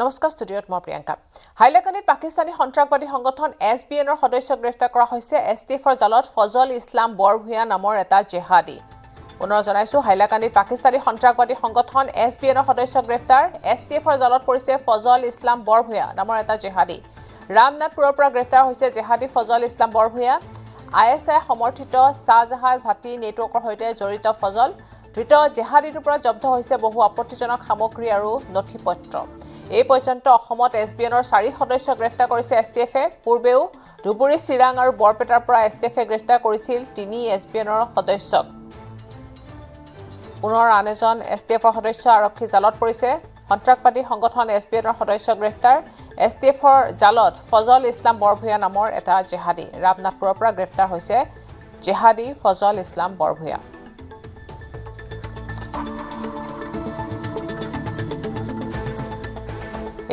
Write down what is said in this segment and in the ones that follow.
নমস্কাৰ ষ্টুডিঅ'ত মই প্ৰিয়ংকা হাইলাকান্দিত পাকিস্তানী সন্ত্ৰাসবাদী সংগঠন এছবিএনৰ সদস্য গ্ৰেপ্তাৰ কৰা হৈছে এছটিএফৰ জালত ফজল ইছলাম বৰভূঞা নামৰ এটা জেহাদী পুনৰ জনাইছো হাইলাকান্দিত পাকিস্তানী সন্ত্ৰাসবাদী সংগঠন এছবিএনৰ সদস্য গ্ৰেপ্তাৰ এছটিএফৰ জালত পৰিছে ফজল ইছলাম বৰভূঞা নামৰ এটা জেহাদী ৰামনাথপুৰৰ পৰা গ্ৰেপ্তাৰ হৈছে জেহাদী ফজল ইছলাম বৰভূঞা আইএছআই সমৰ্থিত শাহজাহাজ ভাটি নেটৱৰ্কৰ সৈতে জড়িত ফজল ধৃত জেহাদীৰ পৰা জব্দ হৈছে বহু আপত্তিজনক সামগ্ৰী আৰু নথিপত্ৰ এই পৰ্যন্ত অসমত এছবিএনৰ 4 সদস্য গ্ৰেপ্তাৰ কৰিছে এছটিএফে পূৰ্বেও ধুবুৰী চিৰাং আৰু বৰপেটাৰ পৰা এছটিএফে গ্ৰেপ্তাৰ কৰিছিল 3 এছবিএনৰ সদস্যক পুনৰ আন এজন এছটিএফৰ সদস্য আৰক্ষী জালত পৰিছে সন্ত্ৰাসবাদী সংগঠন এছবিএনৰ সদস্য গ্ৰেপ্তাৰ এছটিএফৰ জালত ফজল ইছলাম বৰভূঞা নামৰ এটা জেহাদী ৰামনাথপুৰৰ পৰা গ্ৰেপ্তাৰ হৈছে জেহাদী ফজল ইছলাম বৰভূঞা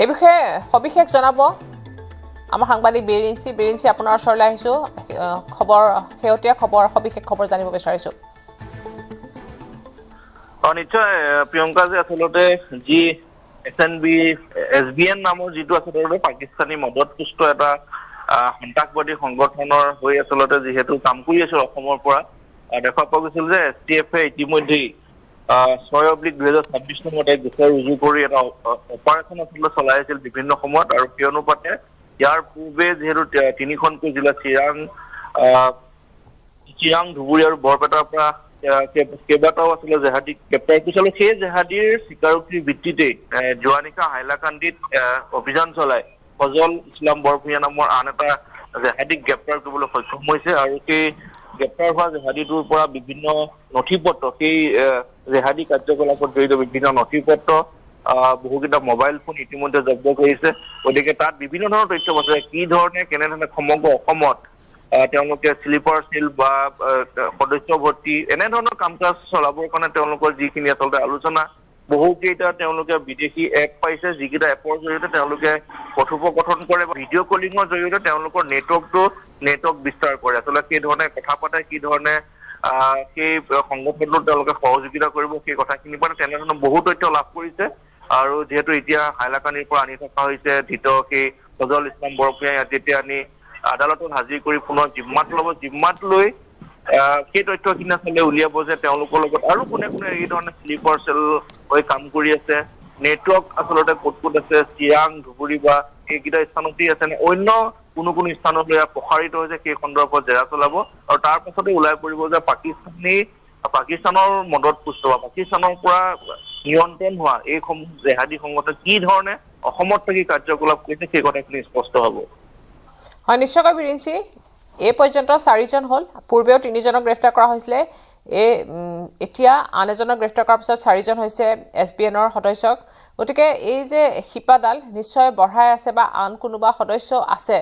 এই বিষয়ে সবিশেষ জনাব আমাৰ সাংবাদিক বেৰিঞ্চি আপোনাৰ ওচৰলৈ আহিছো খবৰ হেউটিয়া খবৰ সবিশেষ খবৰ জানিব বিচাৰিছো নিশ্চয় প্ৰিয়ংকা যে আসলতে জি এছবিএন নামৰ যিটো আসলতে পাকিস্তানী মদতপুষ্ট এটা সন্ত্ৰাসবাদী সংগঠনৰ হৈ আসলতে যিহেতু কাম কৰি আছে অসমৰ পৰা দেখা পোৱা গৈছিল যে এছটিএফে ইতিমধ্যেই 6/2026 চনত এক গোচৰ ৰুজু কৰি এটা অপাৰেশ্যন আসলে চলাই আছিল বিভিন্ন সময়ত আৰু সেই অনুপাতে ইয়াৰ পূৰ্বে যিহেতু 3খনকৈ জিলা চিৰাং ধুবুৰী আৰু বৰপেটাৰ পৰা কেইবাটাও আসলে জেহাদী গ্ৰেপ্তাৰ কৰিছিল সেই জেহাদীৰ স্বীকাৰোক্তিৰ ভিত্তিতে যোৱা নিশা হাইলাকান্দিত অভিযান চলাই ফজল ইছলাম বৰভূঞা নামৰ আন এটা জেহাদীক গ্ৰেপ্তাৰ কৰিবলৈ সক্ষম হৈছে আৰু সেই গ্ৰেপ্তাৰ হোৱা জেহাদীটোৰ পৰা বিভিন্ন নথিপত্ৰ সেই জেহাদী কাৰ্যকলাপত জড়িত বিভিন্ন নথিপত্ৰ বহুকেইটা মোবাইল ফোন ইতিমধ্যে জব্দ কৰিছে গতিকে তাত বিভিন্ন ধৰণৰ তথ্য আছে কি ধৰণে কেনেধৰণে সমগ্ৰ অসমত তেওঁলোকে স্লিপাৰ সেল বা সদস্য ভৰ্তি এনেধৰণৰ কাম কাজ চলাবৰ কাৰণে তেওঁলোকৰ যিখিনি আচলতে আলোচনা বহুকেইটা তেওঁলোকে বিদেশী এপ পাইছে যিকেইটা এপৰ জৰিয়তে তেওঁলোকে কথোপকথন কৰে ভিডিঅ' কলিঙৰ জৰিয়তে তেওঁলোকৰ নেটৱৰ্ক বিস্তাৰ কৰে আচলতে সেই ধৰণে কথা পাতে কি ধৰণে সেই সংগঠনটোত তেওঁলোকে সহযোগিতা কৰিব সেই কথাখিনি পৰা তেনেধৰণৰ বহু তথ্য লাভ কৰিছে আৰু যেহেতু এতিয়া হাইলাকান্দিৰ পৰা আনি থকা হৈছে ধৃত সেই ফজল ইছলাম বৰভূঞা যেতিয়া আনি আদালতত হাজিৰ কৰি পুনৰ জিম্মাত লৈ সেই তথ্যখিনি আচলতে উলিয়াব যে তেওঁলোকৰ লগত আৰু কোনে কোনে এই ধৰণে স্লিপাৰ চেল হৈ কাম কৰি আছে নেটৱৰ্ক আচলতে ক'ত আছে চিৰাং ধুবুৰী বা এইকেইটা স্থানতেই আছে নে অন্য কোনো স্থানলৈ প্ৰসাৰিত হৈছে সেই সন্দৰ্ভত জেৰা চলাব আৰু তাৰ পাছতে ওলাই পৰিব যে পাকিস্তানৰ মদতপুষ্ট বা পাকিস্তানৰ পৰা নিয়ন্ত্ৰণ হোৱা এই জেহাদী সংগঠন কি ধৰণে অসমত থাকি কাৰ্যকলাপ কৰিছে সেই কথাখিনি স্পষ্ট হ'ব হয় নিশ্চয়কৈ বিৰিঞ্চি এই পৰ্যন্ত 4জন হ'ল পূৰ্বেও 3জনক গ্ৰেপ্তাৰ কৰা হৈছিলে এতিয়া আন এজনক গ্ৰেপ্তাৰ কৰাৰ পিছত 4জন হৈছে এছবিএনৰ সদস্যক গতিকে এই যে শিপাডাল নিশ্চয় বঢ়াই আছে বা আন কোনোবা সদস্য আছে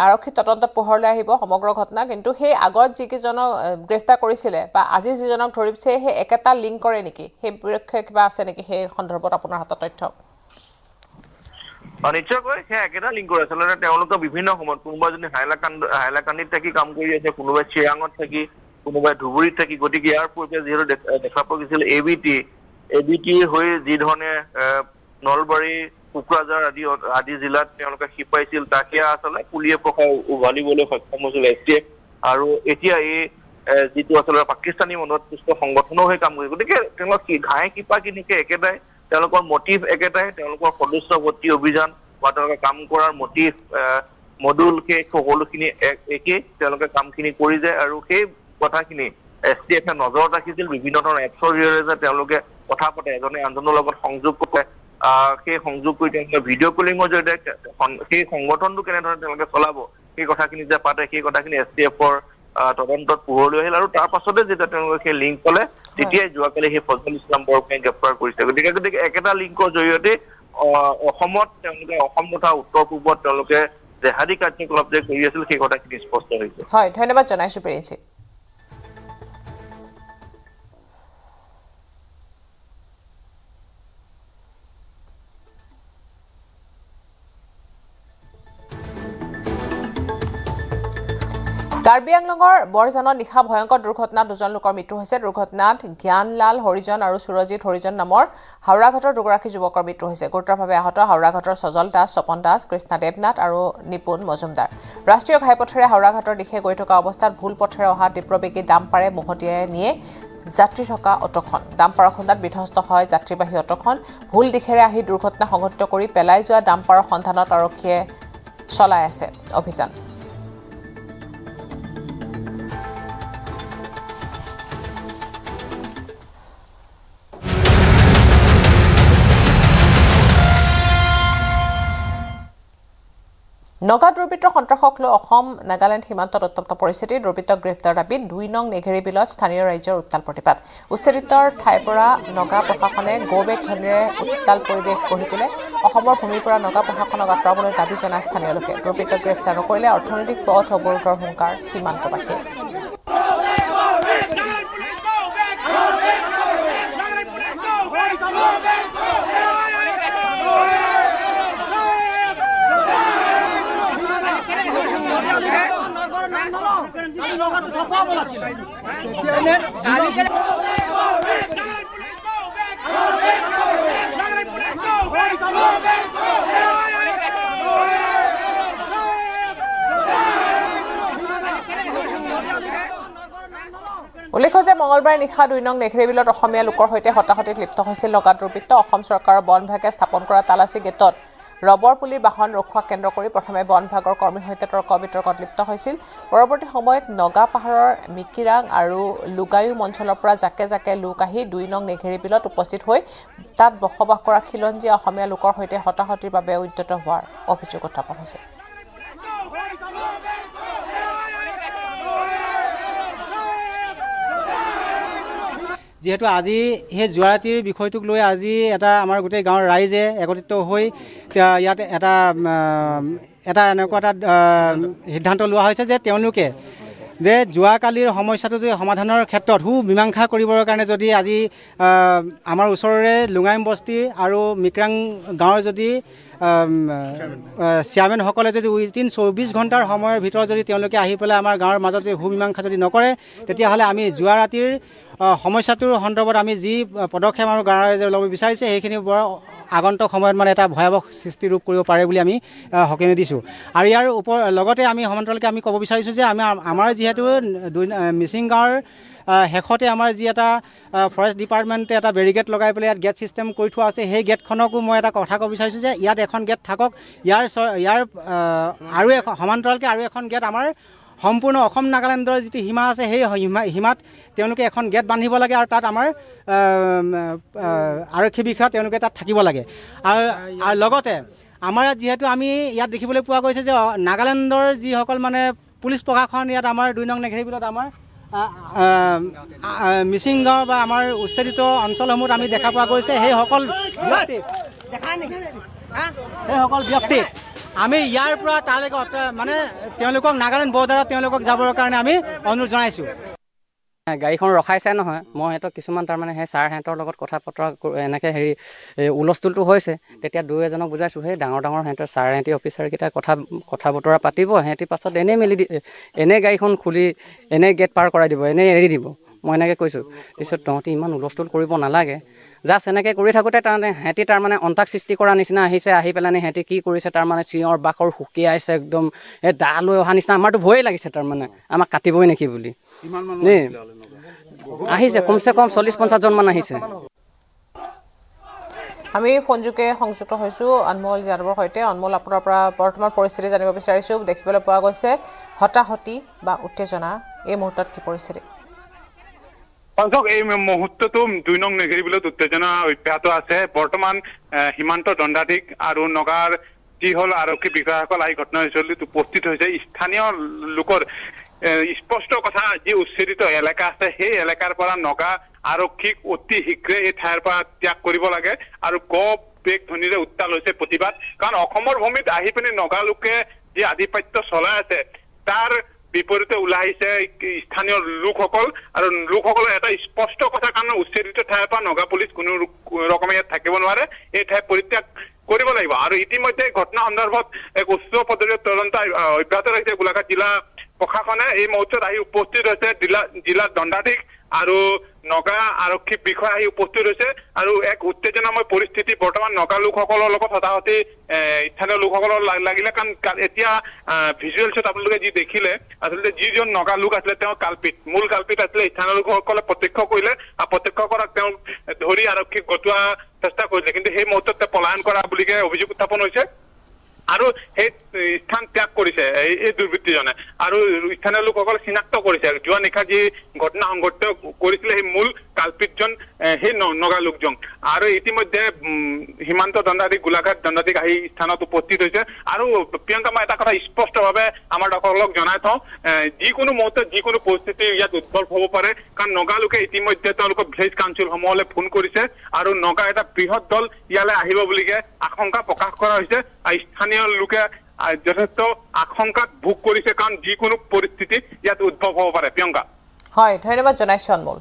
আৰক্ষী তদন্তত পোহৰলৈ আহিব সমগ্ৰ ঘটনা কিন্তু সেই আগত যিকেইজনক গ্ৰেপ্তাৰ কৰিছিলে বা আজি যিজনক ধৰিছে সেই একেটা লিংক কৰে নেকি সেই বিৰক্ষে কিবা আছে নেকি সেই সন্দৰ্ভত আপোনাৰ হাতত তথ্য নিশ্চয়কৈ সেই একেটা লিংক কৰে আচলতে তেওঁলোকে বিভিন্ন সময়ত কোনোবা যদি হাইলাকান্দিত থাকি কাম কৰি আছে কোনোবাই চিৰাঙত থাকি কোনোবাই ধুবুৰীত থাকি গতিকে ইয়াৰ পূৰ্বে যিহেতু দেখা পোৱা গৈছিল এবিটি হৈ যি ধৰণে নলবাৰী কোকৰাঝাৰ আদি জিলাত তেওঁলোকে শিপাইছিল তাকে আচলতে পুলিয়ে প্ৰসাৰ উভালিবলৈ সক্ষম হৈছিল এছটিএফ আৰু এতিয়া এই যিটো আচলতে পাকিস্তানী মদতপুষ্ট সংগঠনো হৈ কাম কৰিছে গতিকে তেওঁলোক ঘাই শিপা কিনিকে একেটাই তেওঁলোকৰ মটিভ একেটাই তেওঁলোকৰ সদস্য ভৰ্তি অভিযান বা তেওঁলোকে কাম কৰাৰ মটিভ মডুল সেই সকলোখিনি একেই তেওঁলোকে কামখিনি কৰি যায় আৰু সেই কথাখিনি এছটিএফে নজৰত ৰাখিছিল বিভিন্ন ধৰণৰ এপছৰ জৰিয়তে তেওঁলোকে কথা পাতে এজনে আনজনৰ লগত সংযোগ কৰে সেই সংযোগ কৰি তেওঁলোকে ভিডিঅ' কলিঙৰ জৰিয়তে সেই সংগঠনটো কেনেধৰণে তেওঁলোকে চলাব সেই কথাখিনি যে পাতে সেই কথাখিনি এছটিএফৰ তদন্তত পোহৰলৈ আহিল আৰু তাৰ পাছতে যেতিয়া তেওঁলোকে সেই লিংক পালে তেতিয়াই যোৱাকালি সেই ফজল ইছলাম বৰভূঞাক গ্ৰেপ্তাৰ কৰিছে গতিকে একেটা লিংকৰ জৰিয়তে অসমত তেওঁলোকে অসম তথা উত্তৰ পূবত তেওঁলোকে জেহাদী কাৰ্যকলাপ যে কৰি আছিল সেই কথাখিনি স্পষ্ট হৈছে হয় ধন্যবাদ জনাইছো প্ৰিন্সি কাৰ্বি আংলঙৰ বৰজানত নিশা ভয়ংকৰ দুৰ্ঘটনাত 2জন লোকৰ মৃত্যু হৈছে। দুৰ্ঘটনাত জ্ঞানলাল হৰিজন আৰু সুৰজিৎ হৰিজন নামৰ হাওৰাঘাটৰ 2গৰাকী যুৱকৰ মৃত্যু হৈছে। গুৰুতৰভাৱে আহত হাওৰাঘাটৰ সজল দাস, স্বপন দাস, কৃষ্ণা দেৱনাথ আৰু নিপুণ মজুমদাৰ। ৰাষ্ট্ৰীয় ঘাইপথেৰে হাওৰাঘাটৰ দিশে গৈ থকা অৱস্থাত ভুল পথেৰে অহা তীব্ৰবেগী ডাম্পাৰে মহতিয়াই নিয়ে যাত্ৰী থকা অটোখন। ডাম্পাৰৰ খুন্দাত বিধ্বস্ত হয় যাত্ৰীবাহী অটোখন। ভুল দিশেৰে আহি দুৰ্ঘটনা সংঘটিত কৰি পেলাই যোৱা ডাম্পাৰৰ সন্ধানত আৰক্ষীয়ে চলাই আছে অভিযান। নগা দুৰ্বৃত্তৰ সন্ত্ৰাসক লৈ অসম নাগালেণ্ড সীমান্তত উত্তপ্ত পৰিস্থিতি। দুৰ্বৃত্তক গ্ৰেপ্তাৰ দাবীত 2 নং নেঘেৰী বিলত স্থানীয় ৰাইজৰ উত্তাল প্ৰতিবাদ। উচ্ছেদিতৰ ঠাইৰ পৰা নগা প্ৰশাসনে গৌবেগ ধ্বনিৰে উত্তাল পৰিৱেশ গঢ়ি তোলে। অসমৰ ভূমিৰ পৰা নগা প্ৰশাসনক আঁতৰাবলৈ দাবী জনায় স্থানীয় লোকে। দুৰ্বৃত্তক গ্ৰেপ্তাৰ নকৰিলে অৰ্থনৈতিক পথ অৱৰোধৰ হুংকাৰ সীমান্তবাসীৰ। উল্লেখ্য যে মঙলবাৰে নিশা 2 নং নেঘেৰী বিলত অসমীয়া লোকৰ সৈতে হতাহতিত লিপ্ত হৈছিল নগা দুৰ্বৃত্ত। অসম চৰকাৰৰ বন বিভাগে স্থাপন কৰা তালাচী গেটত ৰবৰ পুলিৰ বাহন ৰখোৱা কেন্দ্ৰ কৰি প্ৰথমে বন বিভাগৰ কৰ্মীৰ সৈতে তৰ্ক বিতৰ্কত লিপ্ত হৈছিল। পৰৱৰ্তী সময়ত নগা পাহাৰৰ মিকিৰাং আৰু লুগায়ুম অঞ্চলৰ পৰা জাকে জাকে লোক আহি 2 নং নেঘেৰী বিলত উপস্থিত হৈ তাত বসবাস কৰা খিলঞ্জীয়া অসমীয়া লোকৰ সৈতে হতাহতিৰ বাবে উদ্যত হোৱাৰ অভিযোগ উত্থাপন হৈছে। যিহেতু আজি সেই যোৱা ৰাতিৰ বিষয়টোক লৈ আজি এটা আমাৰ গোটেই গাঁৱৰ ৰাইজে একত্ৰিত হৈ ইয়াত এটা এনেকুৱা এটা সিদ্ধান্ত লোৱা হৈছে যে তেওঁলোকে যে যোৱাকালিৰ সমস্যাটো যে সমাধানৰ ক্ষেত্ৰত মীমাংসা কৰিবৰ কাৰণে যদি আজি আমাৰ ওচৰৰে লুঙাইম বস্তি আৰু মিকৰাং গাঁৱৰ যদি চেয়াৰমেনসকলে যদি উইদিন 24 ঘণ্টাৰ সময়ৰ ভিতৰত যদি তেওঁলোকে আহি পেলাই আমাৰ গাঁৱৰ মাজত যদি মীমাংসা যদি নকৰে, তেতিয়াহ'লে আমি যোৱা ৰাতিৰ সমস্যাটোৰ সন্দৰ্ভত আমি যি পদক্ষেপ আমাৰ গাঁৱৰ ৰাইজে ল'ব বিচাৰিছে সেইখিনি বৰ আগন্তুক সময়ত মানে এটা ভয়াৱহ সৃষ্টি ৰূপ কৰিব পাৰে বুলি আমি সকীয়াই দিছোঁ। আৰু ইয়াৰ লগতে আমি সমান্তৰালকৈ আমি ক'ব বিচাৰিছোঁ যে আমাৰ যিহেতু মিচিং গাঁৱৰ শেষতে আমাৰ যি এটা ফৰেষ্ট ডিপাৰ্টমেণ্টে এটা বেৰিকেড লগাই পেলাই ইয়াত গেট ছিষ্টেম কৰি থোৱা আছে, সেই গেটখনকো মই এটা কথা ক'ব বিচাৰিছোঁ যে ইয়াত এখন গেট থাকক। ইয়াৰ আৰু সমান্তৰালকৈ আৰু এখন গেট আমাৰ সম্পূৰ্ণ অসম নাগালেণ্ডৰ যিটো সীমা আছে সেই সীমাত তেওঁলোকে এখন গেট বান্ধিব লাগে আৰু তাত আমাৰ আৰক্ষী বিষয়া তেওঁলোকে তাত থাকিব লাগে। আৰু লগতে আমাৰ ইয়াত যিহেতু আমি ইয়াত দেখিবলৈ পোৱা গৈছে যে নাগালেণ্ডৰ যিসকল মানে পুলিচ প্ৰশাসন ইয়াত আমাৰ 2 নং নেঘেৰী বিলত আমাৰ মিচিং গাঁও বা আমাৰ উচ্ছেদিত অঞ্চলসমূহত আমি দেখা পোৱা গৈছে সেইসকল ব্যক্তিক আমি ইয়াৰ পৰা তালৈকে মানে তেওঁলোকক নাগালেণ্ড বৰ্ডাৰত তেওঁলোকক যাবৰ কাৰণে আমি অনুৰোধ জনাইছোঁ। গাড়ীখন ৰখাইছে নহয়, মই সিহঁতক কিছুমান তাৰমানে সেই ছাৰহঁতৰ লগত কথা বতৰা এনেকৈ হুলস্থুলটো হৈছে। তেতিয়া 2-এজনক বুজাইছোঁ, সেই ডাঙৰ সিহঁতৰ ছাৰহঁতি অফিচাৰকেইটা কথা বতৰা পাতিব, সিহঁতি পাছত এনেই এনেই গাড়ীখন খুলি এনেই গেট পাৰ কৰাই দিব, এনেই এৰি দিব। মই এনেকৈ কৈছোঁ। পিছত তহঁতি ইমান হুলস্থুল কৰিব নালাগে, জাষ্ট এনেকৈ কৰি থাকোঁতে সিহঁতি তাৰমানে অন্তাক সৃষ্টি কৰা নিচিনা আহিছে। আহি পেলাই সিহঁতি কি কৰিছে তাৰমানে চিঞৰ বাখৰ সুকিয়াইছে একদম, এই দা লৈ অহা নিচিনা। আমাৰতো ভয়ে লাগিছে তাৰমানে আমাক কাটিবই নেকি বুলি। আহিছে কমচে কম 40-50 জনমান আহিছে। আমি ফোনযোগে সংযুক্ত হৈছোঁ অনমোল যাদৱৰ সৈতে। অনমোল, আপোনাৰ পৰা বৰ্তমান পৰিস্থিতি জানিব বিচাৰিছোঁ। দেখিবলৈ পোৱা গৈছে হতাহতি বা উত্তেজনা, এই মুহূৰ্তত কি পৰিস্থিতি? এই মুহূৰ্তটো 2 নং নেঘেৰী বিলত উত্তেজনা অব্যাহত আছে। বৰ্তমান সীমান্ত দণ্ডাধীশ আৰু নগাৰ যি হ'ল আৰক্ষী বিষয়াসকল আহি ঘটনাস্থলীত উপস্থিত হৈছে। স্থানীয় লোকৰ স্পষ্ট কথা, যি উচ্ছেদিত এলেকা আছে সেই এলেকাৰ পৰা নগা আৰক্ষীক অতি শীঘ্ৰে এই ঠাইৰ পৰা ত্যাগ কৰিব লাগে আৰু বেগ ধ্বনিৰে উত্তাল হৈছে প্ৰতিবাদ। কাৰণ অসমৰ ভূমিত আহি পিনি নগা লোকে যি আধিপত্য চলাই আছে তাৰ বিপৰীতে ওলাই আহিছে স্থানীয় লোকসকল। আৰু লোকসকলৰ এটা স্পষ্ট কথা, কাৰণ উচ্ছেদিত ঠাইৰ পৰা নগা পুলিচ কোনো ৰকমে ইয়াত থাকিব নোৱাৰে, এই ঠাই পৰিত্যাগ কৰিব লাগিব। আৰু ইতিমধ্যে ঘটনা সন্দৰ্ভত এক উচ্চ পৰ্যায়ৰ তদন্ত অব্যাহত ৰাখিছে গোলাঘাট জিলা প্ৰশাসনে এই মুহূৰ্তত আহি উপস্থিত হৈছে জিলা দণ্ডাধীশ আৰু নগা আৰক্ষী বিষয়া আহি উপস্থিত হৈছে আৰু এক উত্তেজনাময় পৰিস্থিতি বৰ্তমান নগা লোকসকলৰ লগত হতাহতি স্থানীয় লোকসকলৰ লাগিলে কাৰণ এতিয়া ভিজুৱেলছত আপোনালোকে যি দেখিলে আচলতে যিজন নগা লোক আছিলে তেওঁ মূল কাল্পিত আছিলে স্থানীয় লোকসকলে প্ৰত্যক্ষ কৰিলে আৰু প্ৰত্যক্ষ কৰাক তেওঁ ধৰি আৰক্ষীক গটোৱা চেষ্টা কৰিলে কিন্তু সেই মুহূৰ্তত পলায়ন কৰা বুলিকে অভিযোগ উত্থাপন হৈছে আৰু সেই স্থান ত্যাগ কৰিছে এই দুৰ্বৃত্তজনে আৰু স্থানীয় লোকসকলে চিনাক্ত কৰিছে যোৱা নিশা যি ঘটনা সংঘটিত কৰিছিলে সেই মূল কাল্পিতজন সেই নগা লোকজন আৰু ইতিমধ্যে সীমান্ত দণ্ডাধীশ গোলাঘাট দণ্ডাধীশ আহি স্থানত উপস্থিত হৈছে আৰু প্ৰিয়ংকা মই এটা কথা স্পষ্টভাৱে আমাৰ দৰ্শকক জনাই থওঁ যিকোনো মুহূৰ্তত যিকোনো পৰিস্থিতি ইয়াত উদ্ভৱ হ'ব পাৰে কাৰণ নগা লোকে ইতিমধ্যে তেওঁলোকৰ ভিলেজ কাউন্সিলসমূহলৈ ফোন কৰিছে আৰু নগা এটা বৃহৎ দল ইয়ালৈ আহিব বুলিকে আশংকা প্ৰকাশ কৰা হৈছে আৰু স্থানীয় লোকে যথেষ্ট আশংকাত ভোগ কৰিছে কাৰণ যিকোনো পৰিস্থিতি ইয়াত উদ্ভৱ হ'ব পাৰে প্ৰিয়ংকা হয় ধন্যবাদ জনাইছো Anmol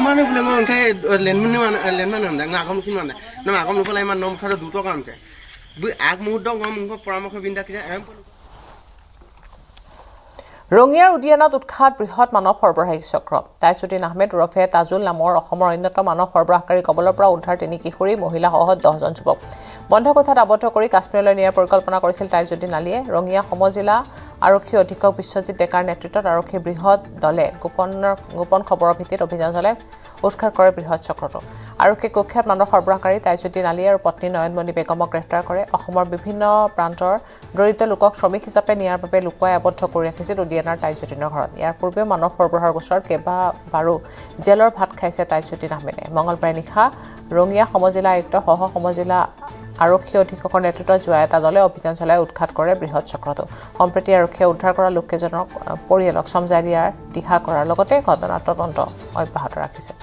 Mana bilang orang kayak lenman mana, nggak kamu sih mana, nama kamu lupa lagi mana nom kada duto kamu kayak, bu aku mau dong kamu peramak binda kita, ৰঙিয়াৰ উদ্যানত উৎখাত বৃহৎ মানৱ সৰবৰাহী চক্ৰ তাইজুদ্দিন আহমেদ ওৰফে তাজুল নামৰ অসমৰ অন্যতম মানৱ সৰবৰাহকাৰী কবলৰ পৰা উদ্ধাৰ 3 কিশোৰী মহিলাসহ 10জন যুৱক বন্ধ কোঠাত আবদ্ধ কৰি কাশ্মীৰলৈ নিয়াৰ পৰিকল্পনা কৰিছিল তাইজুদ্দিন আলীয়ে ৰঙিয়া সমজিলা আৰক্ষী অধীক্ষক বিশ্বজিৎ ডেকাৰ নেতৃত্বত আৰক্ষীৰ বৃহৎ দলে গোপন খবৰৰ ভিত্তিত অভিযান চলাই উৎখাত কৰে বৃহৎ চক্ৰটো আৰক্ষী কুখ্যাত মানৱ সৰবৰাহকাৰী তাইজুদ্দিন আলী আৰু পত্নী নয়নমণি বেগমক গ্ৰেপ্তাৰ কৰে অসমৰ বিভিন্ন প্ৰান্তৰ দৰিদ্ৰ লোকক শ্ৰমিক হিচাপে নিয়াৰ বাবে লুকুৱাই আবদ্ধ কৰি ৰাখিছিল উদ্যানৰ তাইজুদ্দিনৰ ঘৰত ইয়াৰ পূৰ্বে মানৱ সৰবৰাহৰ গোচৰত কেইবাবাৰো জেলৰ ভাত খাইছে তাইজুদ্দিন আহমেদে মঙলবাৰে নিশা ৰঙিয়া সমজিলা আয়ুক্ত সহ সমজিলা আৰক্ষী অধীক্ষকৰ নেতৃত্বত যোৱা এটা দলে অভিযান চলাই উৎখাত কৰে বৃহৎ চক্ৰটো সম্প্ৰতি আৰক্ষীয়ে উদ্ধাৰ কৰা লোককেইজনক পৰিয়ালক সমজাই দিয়াৰ দিহা কৰাৰ লগতে ঘটনাৰ তদন্ত অব্যাহত ৰাখিছে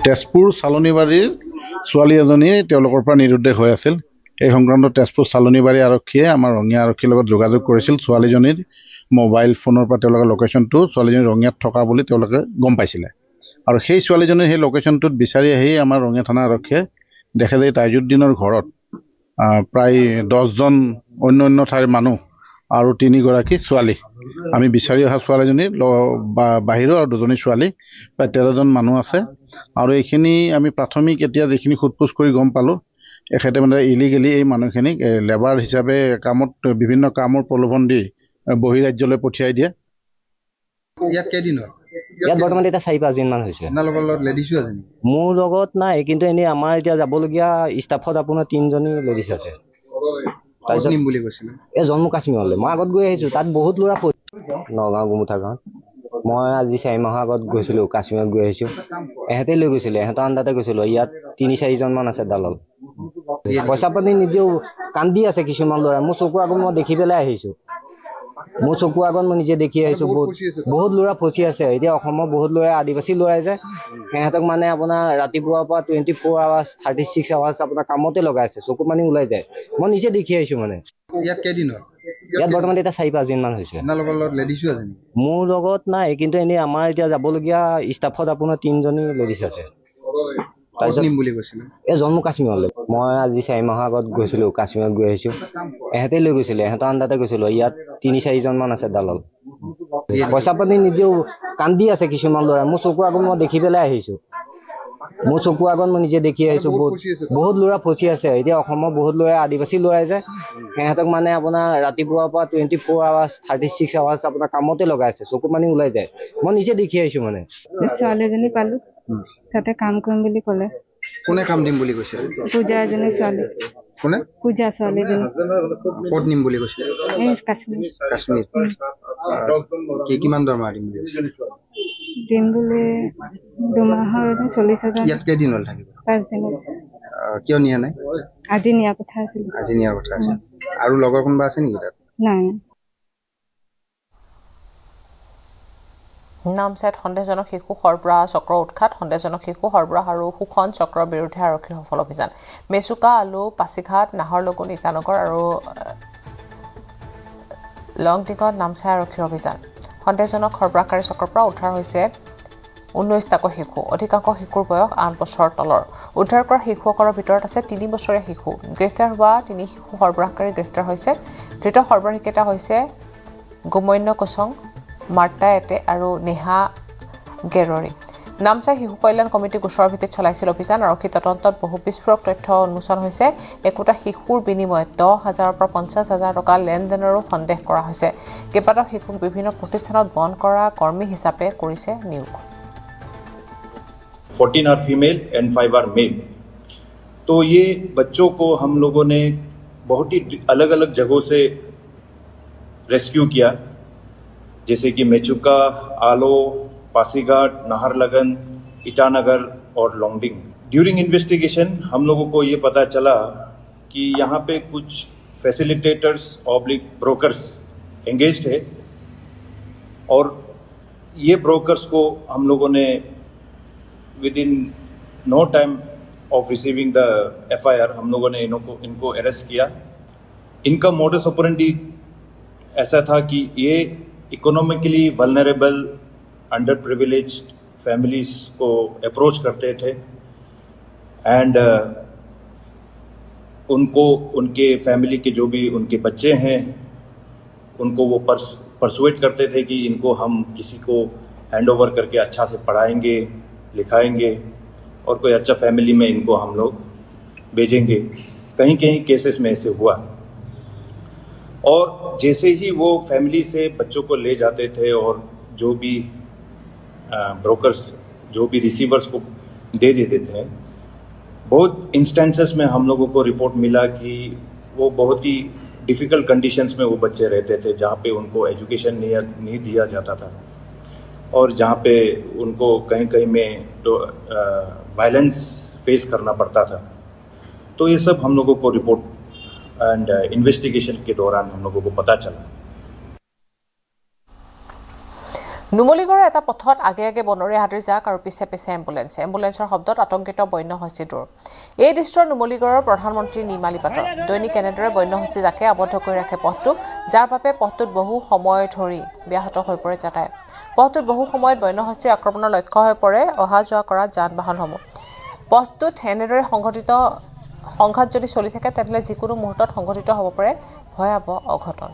তেজপুৰ চালনীবাৰীৰ ছোৱালী এজনী তেওঁলোকৰ পৰা নিৰুদ্দেশ হৈ আছিল এই সংক্ৰান্তত তেজপুৰ চালনীবাৰী আৰক্ষীয়ে আমাৰ ৰঙিয়া আৰক্ষীৰ লগত যোগাযোগ কৰিছিল ছোৱালীজনীৰ মোবাইল ফোনৰ পৰা তেওঁলোকৰ লোকেশ্যনটো ছোৱালীজনী ৰঙিয়াত থকা বুলি তেওঁলোকে গম পাইছিলে আৰু সেই ছোৱালীজনীৰ সেই লোকেশ্যনটোত বিচাৰি আহি আমাৰ ৰঙিয়া থানা আৰক্ষীয়ে দেখে যে তাইজুদ্দিনৰ ঘৰত প্ৰায় 10জন অন্য ঠাইৰ মানুহ আৰু 3গৰাকী ছোৱালী আমি বিচাৰি অহা ছোৱালীজনীৰ বাহিৰৰ আৰু 2জনী ছোৱালী প্ৰায় 13জন মানুহ আছে আৰু এইখিনি আমি প্ৰাথমিক এতিয়া যিখিনি খুটপুছ কৰি গম পালোঁ এখেতে মানে ইলিগেলি এই মানুহখিনিক লেবাৰ হিচাপে কামত বিভিন্ন কামৰ প্ৰলোভন দি বহিৰাজ্যলৈ পঠিয়াই দিয়ে ইয়াত কেইদিন হ'ল ইয়াত বৰ্তমান এতিয়া 4-5 দিনমান হৈছে আপোনালোকৰ লগত লেডিছো আছে নেকি মোৰ লগত নাই কিন্তু এনেই আমাৰ এতিয়া যাবলগীয়া ষ্টাফত আপোনাৰ 3জনী লেডিজ আছে তাৰপিছত নিম বুলি কৈছিলে এই জম্মু কাশ্মীৰলৈ মই আগত গৈ আহিছোঁ তাত বহুত ল'ৰা নগাঁও গুমুঠা গাঁৱত মই আজি 4 মাহৰ আগত গৈছিলোঁ কাশ্মীৰত গৈ আহিছোঁ এহেঁতে লৈ গৈছিলে এহেঁতৰ আণ্ডাতে গৈছিলোঁ ইয়াত 3-4জনমান আছে দালাল পইচা পাতি নিদিও কান্দি আছে কিছুমান ল'ৰা মোৰ চকুৰ আগত মই দেখি পেলাই আহিছোঁ মোৰ চকুৰ আগত মই নিজে দেখি আহিছোঁ বহুত ল'ৰা ফচি আছে এতিয়া অসমৰ বহুত ল'ৰা আদিবাসী ল'ৰাই যে সিহঁতক মানে আপোনাৰ ৰাতিপুৱাৰ পৰা 24 আৱাৰ্ছ 36 আৱাৰ্ছ আপোনাৰ কামতে লগাই আছে চকু পানী ওলাই যায় মই নিজে দেখি আহিছোঁ মানে ইয়াত কেইদিন হ'ল ইয়াত বৰ্তমান এতিয়া 4-5 দিনমান হৈছে আপোনালোকৰ লগত লেডিছো আছে নেকি মোৰ লগত নাই কিন্তু এনেই আমাৰ এতিয়া যাবলগীয়া ষ্টাফত আপোনাৰ 3জনী লেডিজ আছে তাৰপিছত নিম বুলি কৈছিলে এই জম্মু কাশ্মীৰলৈ মই আজি 4 মাহৰ আগত গৈছিলোঁ কাশ্মীৰত গৈ আহিছোঁ এহেঁতে লৈ গৈছিলে এহেঁতৰ আণ্ডাতে গৈছিলোঁ ইয়াত 3-4জনমান আছে দালাল পইচা পাতি নিদিও কান্দি আছে কিছুমান ল'ৰা মোৰ চকুৰ আগত মই দেখি পেলাই আহিছোঁ মোৰ চকুৰ আগত মই নিজে দেখি আহিছোঁ বহুত ল'ৰা ফচি আছে এতিয়া অসমৰ বহুত ল'ৰা আদিবাসী ল'ৰাই যে সিহঁতক মানে আপোনাৰ ৰাতিপুৱাৰ পৰা 24 আৱাৰ্ছ 36 আৱাৰ্ছ আপোনাৰ কামতে লগাই আছে চকু পানী ওলাই যায় মই নিজে দেখি আহিছোঁ মানে ছোৱালীজনী পালোঁ তাতে কাম কৰিম বুলি ক'লে কোনে কাম দিম বুলি কৈছে পূজা এজনী ছোৱালী কোনে পূজা ছোৱালীজনী ক'ত নিম বুলি কৈছে এই কাশ্মীৰ কিমান দৰমহা দিম বুলি দিম বুলি 2 মাহৰ 40,000 ইয়াত কেইদিন হ'ল থাকিব 5 দিন হৈছে কিয় নিয়া নাই আজি নিয়াৰ কথা আছিল আজি নিয়াৰ কথা আছে আৰু লগৰ কোনোবা আছে নেকি তাত নাই নামচাইত সন্দেহজনক শিশু সৰবৰাহ চক্ৰ উৎখাত সন্দেহজনক শিশু সৰবৰাহ আৰু শোষণ চক্ৰৰ বিৰুদ্ধে আৰক্ষীৰ সফল অভিযান মেচুকা আলু পাছিঘাট নাহৰলগুন ইটানগৰ আৰু লংডিঙত নামচাই আৰক্ষীৰ অভিযান সন্দেহজনক সৰবৰাহকাৰী চক্ৰৰ পৰা উদ্ধাৰ হৈছে 19টাকৈ শিশু অধিকাংশ শিশুৰ বয়স 8 বছৰৰ তলৰ উদ্ধাৰ কৰা শিশুসকলৰ ভিতৰত আছে 3 বছৰীয়া শিশু গ্ৰেপ্তাৰ হোৱা 3 শিশু সৰবৰাহকাৰী গ্ৰেপ্তাৰ হৈছে ধৃত সৰবৰাহীকেইটা হৈছে গুমন্য কোচং মাৰ্টা এটে আৰু নেহা গেৰৰি নামচাই শিশু কল্যাণ কমিটি গোচৰৰ ভিত্তিত চলাইছিল অভিযান আৰক্ষী তদন্তত বহু বিস্ফোৰক তথ্য উন্মোচন হৈছে একোটা শিশুৰ বিনিময়ত 10,000 পৰা 50,000 টকা লেনদেনৰো সন্দেহ কৰা হৈছে কেইবাটাও শিশুক বিভিন্ন প্ৰতিষ্ঠানত বন্ধ কৰা কৰ্মী হিচাপে কৰিছে নিয়োগ 14 are female and 5 are male तो ये बच्चों को हम लोगों ने बहुत ही अलग अलग जगहों से रेस्क्यू किया जैसे कि मेचुका आलो पासीघाट नाहरलगन ईटानगर और लोंगडिंग ड्यूरिंग इन्वेस्टिगेशन हम लोगों को ये पता चला कि यहाँ पे कुछ फैसिलिटेटर्स ऑब्लिक ब्रोकर्स एंगेज्ड है और ये ब्रोकर्स को हम लोगों ने within no time of receiving the FIR हम लोगों ने इनको अरेस्ट किया इनका मोडस ऑपरेंडी ऐसा था कि ये economically vulnerable under privileged families को अप्रोच करते थे एंड उनको उनके फैमिली के जो भी उनके बच्चे हैं उनको वो परसुएट करते थे कि इनको हम किसी को हैंड ओवर करके अच्छा से पढ़ाएंगे लिखाएंगे और कोई अच्छा फैमिली में इनको हम लोग भेजेंगे कहीं कहीं केसेस में ऐसे हुआ और जैसे ही वो फैमिली से बच्चों को ले जाते थे और जो भी ब्रोकर्स जो भी रिसीवर्स को दे देते थे बहुत इंस्टेंसेस में हम लोगों को रिपोर्ट मिला कि वो बहुत ही डिफ़िकल्ट कंडीशंस में वो बच्चे रहते थे जहाँ पे उनको एजुकेशन नहीं दिया जाता था और जहाँ पे उनको कहीं कहीं में तो वायलेंस फेस करना पड़ता था तो ये सब हम लोगों को रिपोर्ट एंड इन्वेस्टिगेशन के दौरान हम लोगों को पता चला নুমলীগড়ৰ এটা পথত আগে আগে বনৰীয়া হাতীৰ জাক আৰু পিছে পিছে এম্বুলেন্সৰ শব্দত আতংকিত বন্যহস্তী দূৰ এই দৃশ্যৰ নুমলীগড়ৰ প্ৰধানমন্ত্ৰী নিমালী পাত্ৰ দৈনিক এনেদৰে বন্যহস্তী জাকে আবদ্ধ কৰি ৰাখে পথটো যাৰ বাবে পথটোত বহু সময় ধৰি ব্যাহত হৈ পৰে যাতায়াত পথটোত বহু সময়ত বন্যহস্তীৰ আক্ৰমণৰ লক্ষ্য হৈ পৰে অহা যোৱা কৰা যান বাহনসমূহ পথটোত এনেদৰে সংঘাত যদি চলি থাকে তেতিয়াহ'লে যিকোনো মুহূৰ্তত সংঘটিত হ'ব পাৰে ভয়াৱহ অঘটন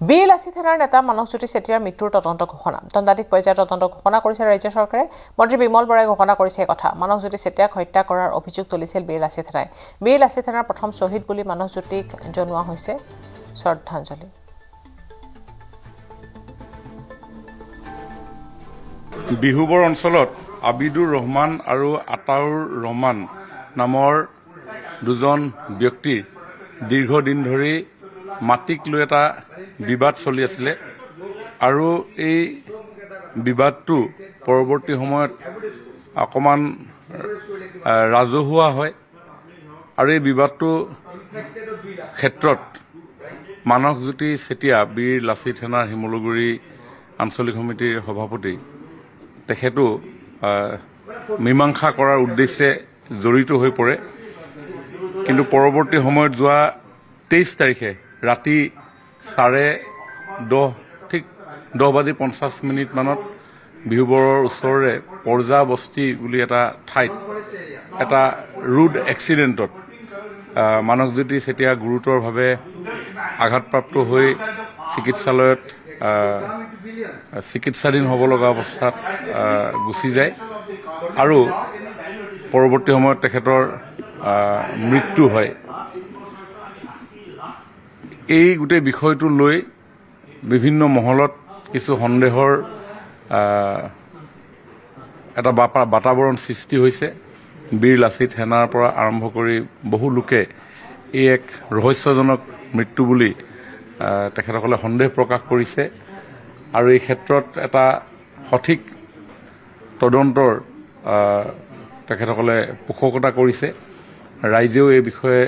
বীৰ লাচিত সেনাৰ নেতা মানসজ্যোতি চেতিয়াৰ মৃত্যুৰ তদন্ত ঘোষণা দণ্ডাধীশ পৰ্যায়ৰ তদন্ত ঘোষণা কৰিছে ৰাজ্য চৰকাৰে মন্ত্ৰী বিমল বৰাই ঘোষণা কৰিছে কথা মানসজ্যোতি চেতিয়াক হত্যা কৰাৰ অভিযোগ তুলিছিল বীৰ লাচিত সেনাই বীৰ লাচিত সেনাৰ প্ৰথম শ্বহীদ বুলি মানসজ্যোতিক জনোৱা হৈছে শ্ৰদ্ধাঞ্জলি বিহুবৰ অঞ্চলত আবিদুৰ ৰহমান আৰু আতাউৰ ৰহমান নামৰ দুজন ব্যক্তিৰ দীৰ্ঘদিন ধৰি মাটিক লৈ এটা বিবাদ চলি আছিলে আৰু এই বিবাদটো পৰৱৰ্তী সময়ত অকণমান ৰাজহুৱা হয় আৰু এই বিবাদটো ক্ষেত্ৰত মানসজ্যোতি চেতিয়া বীৰ লাচিত সেনাৰ শিমলুগুৰি আঞ্চলিক সমিতিৰ সভাপতি তেখেতো মীমাংসা কৰাৰ উদ্দেশ্যে জড়িত হৈ পৰে কিন্তু পৰৱৰ্তী সময়ত যোৱা 23 তাৰিখে ৰাতি 10:50 মানত বিহুবৰৰ ওচৰৰে পৰ্জা বস্তি বুলি এটা ঠাইত এটা ৰোড এক্সিডেণ্টত মানসজ্যোতি চেতিয়া গুৰুতৰভাৱে আঘাতপ্ৰাপ্ত হৈ চিকিৎসালয়ত চিকিৎসাধীন হ'ব লগা অৱস্থাত গুচি যায় আৰু পৰৱৰ্তী সময়ত তেখেতৰ মৃত্যু হয়। এই গোটেই বিষয়টো লৈ বিভিন্ন মহলত কিছু সন্দেহৰ এটা বাতাবৰণ সৃষ্টি হৈছে। বীৰ লাচিত সেনাৰ পৰা আৰম্ভ কৰি বহু লোকে এই এক ৰহস্যজনক মৃত্যু বুলি তেখেতসকলে সন্দেহ প্ৰকাশ কৰিছে আৰু এই ক্ষেত্ৰত এটা সঠিক তদন্তৰ তেখেতসকলে পোষকতা কৰিছে। ৰাইজেও এই বিষয়ে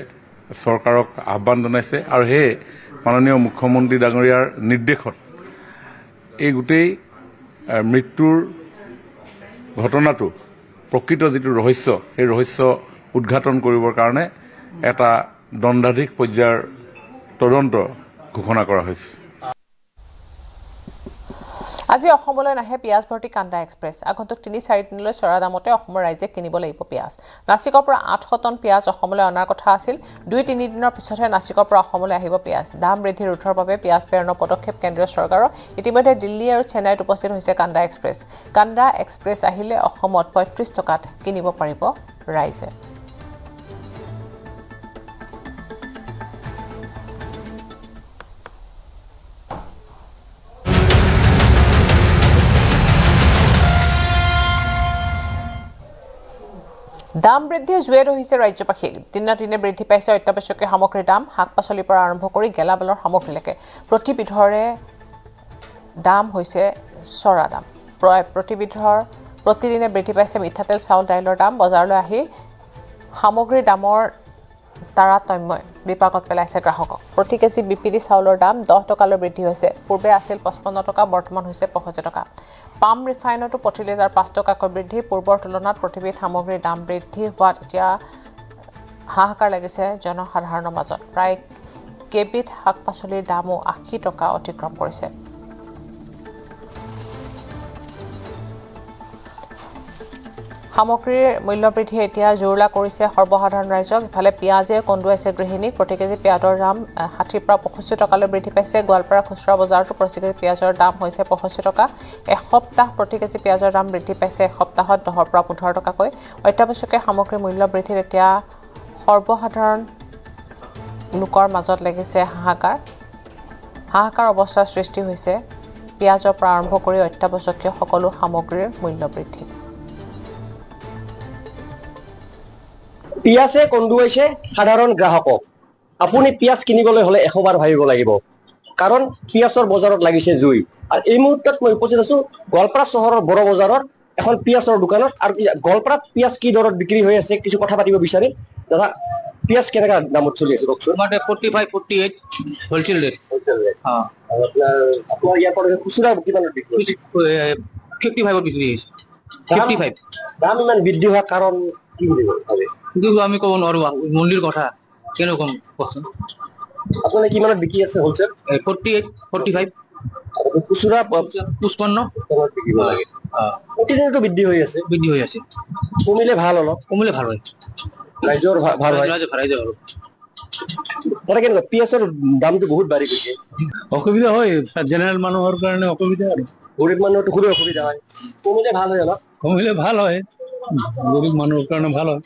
চৰকাৰক আহ্বান জনাইছে আৰু সেয়ে মাননীয় মুখ্যমন্ত্ৰী ডাঙৰীয়াৰ নিৰ্দেশত এই গোটেই মৃত্যুৰ ঘটনাটো প্ৰকৃত যিটো ৰহস্য সেই ৰহস্য উদ্ঘাটন কৰিবৰ কাৰণে এটা দণ্ডাধীশ পৰ্যায়ৰ তদন্ত ঘোষণা কৰা হৈছে। আজি অসমলৈ নাহে পিয়াজ ভৰ্তি কান্দা এক্সপ্ৰেছ। আগন্তুক ৩-৪ দিনলৈ চৰা দামতে অসমৰ ৰাইজে কিনিব লাগিব পিয়াজ। নাছিকৰ পৰা ৮০০ টন পিয়াজ অসমলৈ অনাৰ কথা আছিল। ২-৩ দিনৰ পিছতহে নাছিকৰ পৰা অসমলৈ আহিব পিয়াজ। দাম বৃদ্ধি ৰোধৰ বাবে পিয়াজ প্ৰেৰণৰ পদক্ষেপ কেন্দ্ৰীয় চৰকাৰৰ। ইতিমধ্যে দিল্লী আৰু চেন্নাইত উপস্থিত হৈছে কান্দা এক্সপ্ৰেছ। কান্দা এক্সপ্ৰেছ আহিলে অসমত ৩৫ টকাত কিনিব পাৰিব ৰাইজে। দাম বৃদ্ধিৰ জুৱে ধৰিছে ৰাজ্যবাসীক। দিনে দিনে বৃদ্ধি পাইছে অত্যাৱশ্যকীয় সামগ্ৰীৰ দাম। শাক পাচলিৰ পৰা আৰম্ভ কৰি গেলামালৰ সামগ্ৰীলৈকে প্ৰতিবিধৰে দাম হৈছে চৰা দাম। প্ৰতিদিনে বৃদ্ধি পাইছে মিঠাতেল, চাউল, দাইলৰ দাম। বজাৰলৈ আহি সামগ্ৰীৰ দামৰ তাৰতম্যই বিপাকত পেলাইছে গ্ৰাহকক। প্ৰতি কেজি বিপিডি চাউলৰ দাম 10 টকালৈ বৃদ্ধি হৈছে। পূৰ্বে আছিল 55 টকা, বৰ্তমান হৈছে 65 টকা। পাম ৰিফাইনতো প্ৰতি লিটাৰ 5 টকাকৈ বৃদ্ধি। পূৰ্বৰ তুলনাত প্ৰতিবিধ সামগ্ৰীৰ দাম বৃদ্ধি হোৱাত এতিয়া হাহাকাৰ লাগিছে জনসাধাৰণৰ মাজত। প্ৰায় কেইবিধ শাক পাচলিৰ দামো 80 টকা অতিক্ৰম কৰিছে। সামগ্ৰীৰ মূল্যবৃদ্ধিয়ে এতিয়া জোৰলা কৰিছে সৰ্বসাধাৰণ ৰাইজক। ইফালে পিঁয়াজে কন্দুৱাইছে গৃহিণীক। প্ৰতি কেজি পিঁয়াজৰ দাম 60 পৰা 65 টকালৈ বৃদ্ধি পাইছে। গোৱালপাৰা খুচুৰা বজাৰতো প্ৰতি কেজি পিঁয়াজৰ দাম হৈছে 65 টকা। এসপ্তাহ প্ৰতি কেজি পিঁয়াজৰ দাম বৃদ্ধি পাইছে এসপ্তাহত 10 পৰা 15 টকাকৈ। অত্যাৱশ্যকীয় সামগ্ৰীৰ মূল্য বৃদ্ধিত এতিয়া সৰ্বসাধাৰণ লোকৰ মাজত লাগিছে হাহাকাৰ অৱস্থাৰ সৃষ্টি হৈছে পিঁয়াজৰ পৰা আৰম্ভ কৰি অত্যাৱশ্যকীয় সকলো সামগ্ৰীৰ মূল্য বৃদ্ধি। পিয়াজে কন্দুৱাইছে সাধাৰণ গ্ৰাহকক। আপুনি পিয়াজ কিনিবলৈ হ'লে 100 বাৰ ভাবিব লাগিব, কাৰণ পিয়াজৰ বজাৰত লাগিছে জুই। আৰু এই মুহূৰ্তত মই উপস্থিত আছো গোৱালপাৰা চহৰৰ বড় বজাৰত এখন পিয়াজৰ দোকানত। আৰু গোৱালপাৰাত পিয়াজ কি দৰত বিক্ৰী হৈ আছে কিছু কথা পাতিব বিচাৰিম। দাদা, পিয়াজ কেনেকা দামত চলি আছে কওকচোন? 45, 48 হোলসেল রেট। আপোনাৰ ইয়াৰ পৰা খুচুৰা কিমানত বিক্ৰী? 55 বিক্ৰী হৈছে। 55 দাম ইমান বৃদ্ধি হোৱাৰ কাৰণ কি বুলি ভাবে? কিন্তু আমি ক'ব নোৱাৰো মন্দিৰ কথা কেনে কম কওকচোন। আপুনি কিমানত বিক্ৰী আছে হোলসেল? 48, 45 খুচুৰা 55 বিকিব লাগে। প্ৰতিদিনতো বৃদ্ধি হৈ আছে। কমিলে ভাল, অলপ কমিলে ভাল হয়। ৰাইজৰ ভাল হয়। কেনেকুৱা পিয়াজৰ দামটো বহুত বাঢ়ি গৈছে। অসুবিধা হয় জেনেৰেল মানুহৰ কাৰণে, অসুবিধা আৰু গৰীব মানুহৰতো খুবেই অসুবিধা হয়। কমিলে ভাল হয়, অলপ কমিলে ভাল হয়। গৰীব মানুহৰ কাৰণে ভাল হয়।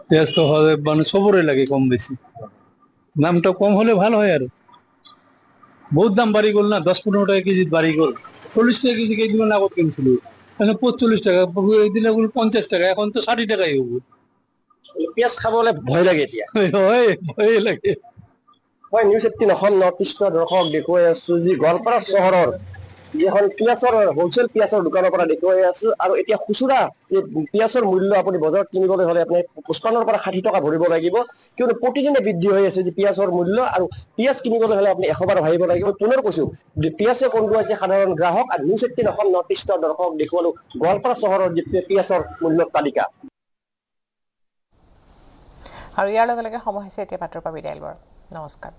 পিয়াজটো হয় মানে চবৰে লাগে কম বেছি। দামটো কম হলে ভাল হয় আৰু বহুত দাম বাঢ়ি গ'ল না। 10-15 টাকা কেজিত বাঢ়ি গ'ল। 40 টাকা কেজি কেইদিনমান আগত কিনিছিলো, 45 টাকা, এদিনা 50 টাকা, এখন তো 60 টাকাই হ'ব। পিয়াজ খাবলৈ ভয় লাগে এতিয়া। ভয় লাগে। মই নিউজ 18 অসম নৰ্থ ইষ্টৰ দৰ্শক দেখুৱাই আছো যি গোৱালপাৰা চহৰৰ এখন পিয়াজৰ হোলচেল পিয়াজৰ দোকানৰ পৰা দেখুৱাই আছো। আৰু এতিয়া খুচুৰা পিয়াজৰ মূল্য আপুনি বজাৰত কিনিবলৈ হ'লে আপুনি 55 পৰা 60 টকা ভৰিব লাগিব, কিয়নো প্ৰতিদিনে বৃদ্ধি হৈ আছে যি পিয়াজৰ মূল্য। আৰু পিয়াজ কিনিবলৈ হ'লে আপুনি 100 বাৰ ভাবিব লাগিব। পুনৰ কৈছো পিয়াজে কন্দুৱাইছে সাধাৰণ গ্ৰাহক। আৰু নিউজ 18 অসম নৰ্থ ইষ্টৰ দৰ্শক দেখুৱালো গোৱালপাৰা চহৰৰ যি পিয়াজৰ মূল্যৰ তালিকা। আৰু ইয়াৰ লগে লগে সময় হৈছে এতিয়া বাতৰিৰ পৰা বিদায় লোৱাৰ। নমস্কাৰ।